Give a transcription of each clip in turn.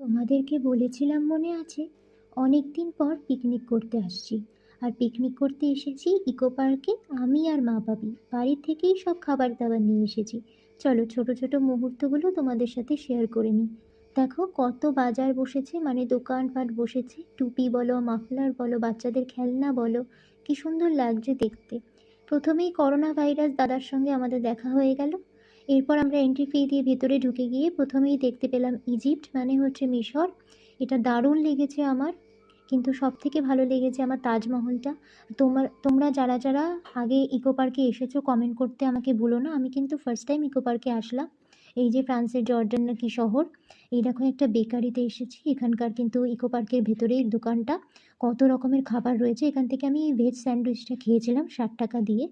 তোমাদেরকে বলেছিলাম মনে আছে, অনেক দিন পর পিকনিক করতে আসছি। আর পিকনিক করতে এসেছি ইকো পার্কে। আমি আর মা বাবি বাড়ি থেকেই সব খাবার দাবার নিয়ে এসেছি। চলো ছোট ছোট মুহূর্তগুলো তোমাদের সাথে শেয়ার করে নিই। দেখো কত বাজার বসেছে, মানে দোকানপাট বসেছে, টুপি বলো, মাফলার বলো, বাচ্চাদের খেলনা বলো, কি সুন্দর লাগছে দেখতে। প্রথমেই করোনা ভাইরাস দাদার সঙ্গে আমাদের দেখা হয়ে গেল। এরপর আমরা এন্ট্রি ফি দিয়ে ভেতরে ঢুকে গিয়ে প্রথমেই দেখতে পেলাম ইজিপ্ট, মানে হচ্ছে মিশর। এটা দারুণ লেগেছে আমার। কিন্তু সব থেকে ভালো লেগেছে আমার তাজমহলটা। তোমরা যারা যারা আগে ইকো পার্কে এসেছো কমেন্ট করতে আমাকে ভুলো না। আমি কিন্তু ফার্স্ট টাইম ইকো পার্কে আসলাম। এই যে ফ্রান্সের জর্ডান নাকি শহর, এই দেখো একটা বেকারিতে এসেছি। এখানকার কিন্তু ইকো পার্কের ভেতরেই দোকানটা, কত রকমের খাবার রয়েছে। এখান থেকে আমি ভেজ স্যান্ডউইচটা খেয়েছিলাম 60 টাকা দিয়ে।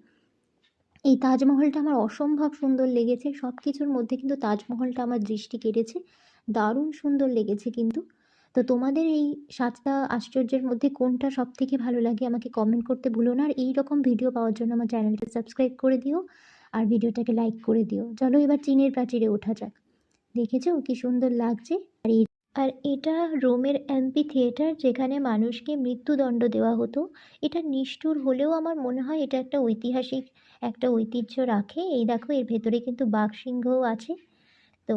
এই তাজমহলটা আমার অসম্ভব সুন্দর লেগেছে। সব কিছুর মধ্যে কিন্তু তাজমহলটা আমার দৃষ্টি কেড়েছে। দারুণ সুন্দর লেগেছে কিন্তু। তো তোমাদের এই 7টা আশ্চর্যের মধ্যে কোনটা সব থেকে ভালো লাগে আমাকে কমেন্ট করতে ভুলো না। আর এই রকম ভিডিও পাওয়ার জন্য আমার চ্যানেলটা সাবস্ক্রাইব করে দিও, আর ভিডিওটাকে লাইক করে দিও। চলো এবার চীনের প্রাচীরে ওঠা যাক। দেখেছো কি সুন্দর লাগছে। আর এটা রোমের অ্যাম্পি থিয়েটার, যেখানে মানুষকে মৃত্যুদণ্ড দেওয়া হতো। এটা নিষ্ঠুর হলেও আমার মনে হয় এটা একটা ঐতিহাসিক একটা ঐতিহ্য রাখে। এই দেখো এর ভেতরে কিন্তু বাঘ সিংহও আছে। তো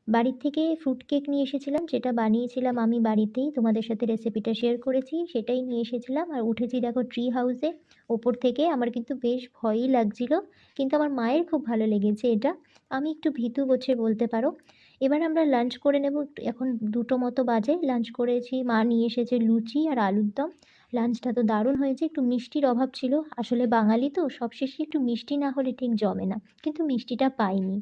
বাড়ির থেকে ফ্রুট কেক নিয়ে এসেছিলাম, যেটা বানিয়েছিলাম আমি বাড়িতেই। তোমাদের সাথে রেসিপিটা শেয়ার করেছি, সেটাই নিয়ে এসেছিলাম। আর উঠেছি দেখো ট্রি হাউসে ওপর থেকে। আমার কিন্তু বেশ ভয়ই লাগছিল, কিন্তু আমার মায়ের খুব ভালো লেগেছে এটা। আমি একটু ভীতু গোছে বলতে পারো। এবার আমরা লাঞ্চ করে নেব। এখন 2টো মতো বাজে। লাঞ্চ করেছি, মা নিয়ে এসেছে লুচি আর আলুর দম। লাঞ্চটা তো দারুণ হয়েছে। একটু মিষ্টির অভাব ছিল, আসলে বাঙালি তো সবশেষে একটু মিষ্টি না হলে ঠিক জমে না, কিন্তু মিষ্টিটা পাইনি।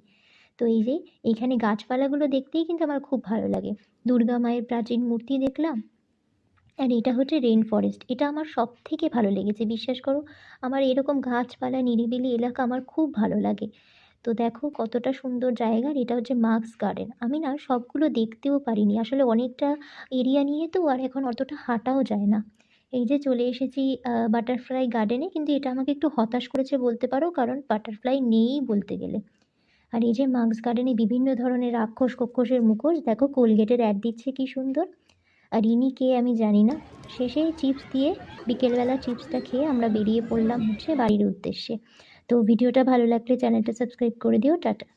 তো এই যে এইখানে গাছপালাগুলো দেখতেই কিন্তু আমার খুব ভালো লাগে। দুর্গা মায়ের প্রাচীন মূর্তি দেখলাম। আর এটা হচ্ছে রেইন ফরেস্ট, এটা আমার সব থেকে ভালো লেগেছে, বিশ্বাস করো। আমার এরকম গাছপালা নিরিবিলি এলাকা আমার খুব ভালো লাগে। তো দেখো কতটা সুন্দর জায়গা। আর এটা হচ্ছে মার্কস গার্ডেন। আমি না সবগুলো দেখতেও পারিনি, আসলে অনেকটা এরিয়া নিয়ে তো, আর এখন অতটা হাঁটাও যায় না। এই যে চলে এসেছি বাটারফ্লাই গার্ডেনে, কিন্তু এটা আমাকে একটু হতাশ করেছে বলতে পারো, কারণ বাটারফ্লাই নেই বলতে গেলে। আর এই যে মার্কস গার্ডেনে বিভিন্ন ধরনের রাক্ষস কক্ষসের মুখোশ, দেখো কোলগেটের অ্যাড দিচ্ছে কি সুন্দর। আর ইনি কে আমি জানি না। শেষে চিপস দিয়ে, বিকেলবেলা চিপসটা খেয়ে আমরা বেরিয়ে পড়লাম হচ্ছে বাড়ির উদ্দেশ্যে। তো ভিডিওটা ভালো লাগলে চ্যানেলটা সাবস্ক্রাইব করে দিও। টাটা।